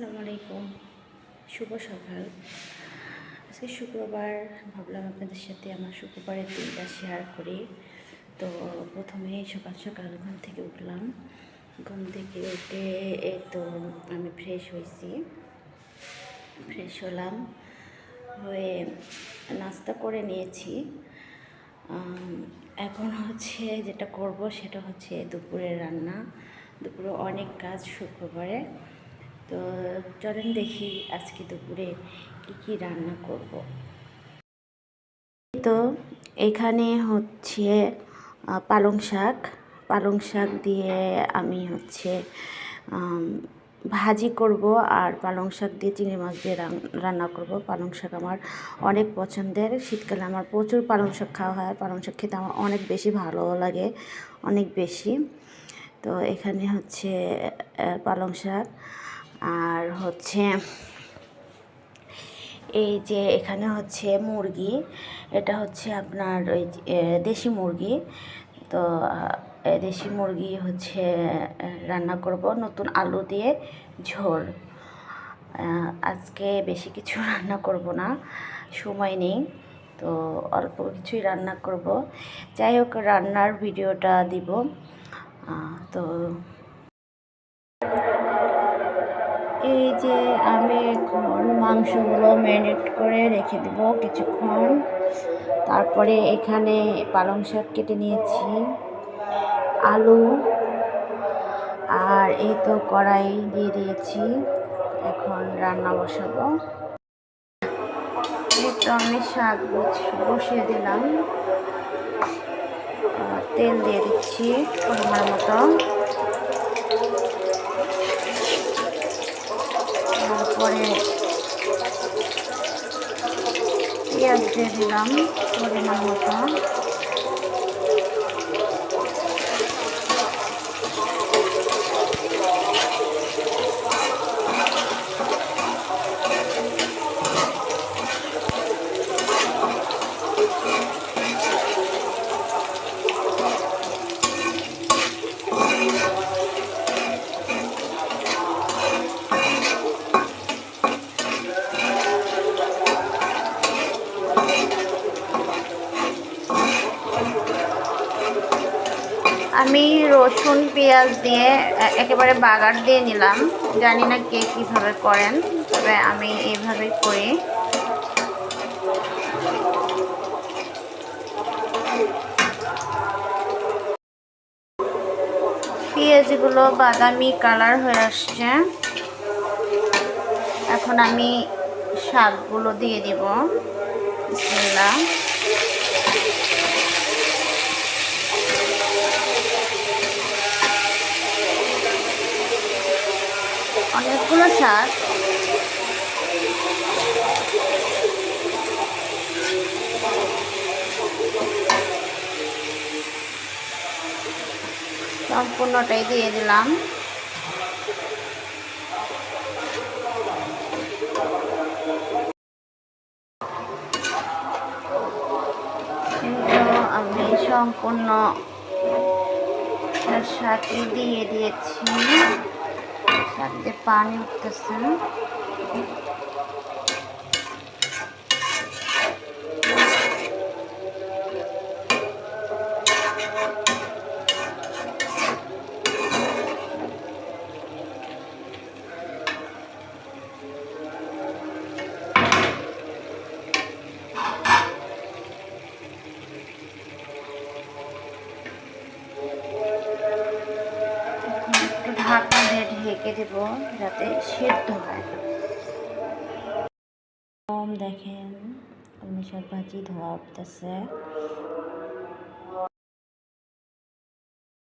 আসসালামু আলাইকুম, শুভ সকাল। আজকে শুক্রবার, ভাবলাম আপনাদের সাথে আমার শুক্রবারের দিনটা শেয়ার করি। তো প্রথমেই সকাল সকাল ঘুম থেকে উঠলাম। ঘুম থেকে উঠে এই তো আমি ফ্রেশ হলাম, হয়ে নাস্তা করে নিয়েছি। এখন যেটা করব সেটা হচ্ছে দুপুরের রান্না। দুপুরে অনেক কাজ শুক্রবারে। তো চলেন দেখি আজকে দুপুরে কি রান্না করব। তো এখানে পালং শাক দিয়ে আমি ভাজি করব, আর পালং শাক দিয়ে চিংড়ি মাছ দিয়ে রান্না করব। পালং শাক আমার অনেক পছন্দের। শীতকালে আমার প্রচুর পালং শাক খাওয়া হয়। পালং শাক খেতে আমার অনেক বেশি ভালো লাগে, অনেক বেশি। তো এখানে পালং শাক, আর এই যে এখানে মুরগি। এটা আপনার ওই দেশি মুরগি। তো দেশি মুরগি রান্না করব নতুন আলু দিয়ে ঝোল। আজকে বেশি কিছু রান্না করব না, সময় নেই, তো অল্প কিছুই রান্না করব। যাই হোক, রান্নার ভিডিওটা দিব। তো এই যে আমি এখন মাংসগুলো ম্যারিনেট করে রেখে দেব কিছুক্ষণ। তারপরে এখানে পালং শাক কেটে নিয়েছি, আলু, আর এই তো কড়াই দিয়ে দিয়েছি। এখন রান্না বসাবো। এই তো আমি শাক বসিয়ে দিলাম। তেল দিয়ে দিচ্ছি পরিমাণ মতো। তারপরে পেঁয়াজ দিয়ে দিলাম পরিমাণ মতো। আমি রসুন পেঁয়াজ দিয়ে একেবারে বাগার দিয়ে নিলাম। জানি না কে কীভাবে করেন, তবে আমি এইভাবেই করি। পেঁয়াজগুলো বাদামি কালার হয়ে আসছে। এখন আমি শাকগুলো দিয়ে দিব। বিসমিল্লাহ। অনেকগুলো শাক। সম্পূর্ণটাই দিয়ে দিলাম। আমি সম্পূর্ণ শাকই দিয়ে দিয়েছি। শাক দিয়ে পানি উঠতেছে। ঢাকা দিয়ে ঢেকে দেব যাতে সেদ্ধ হয়। দেখেন কলমি শাক ভাজি ধোয়া উঠতেছে।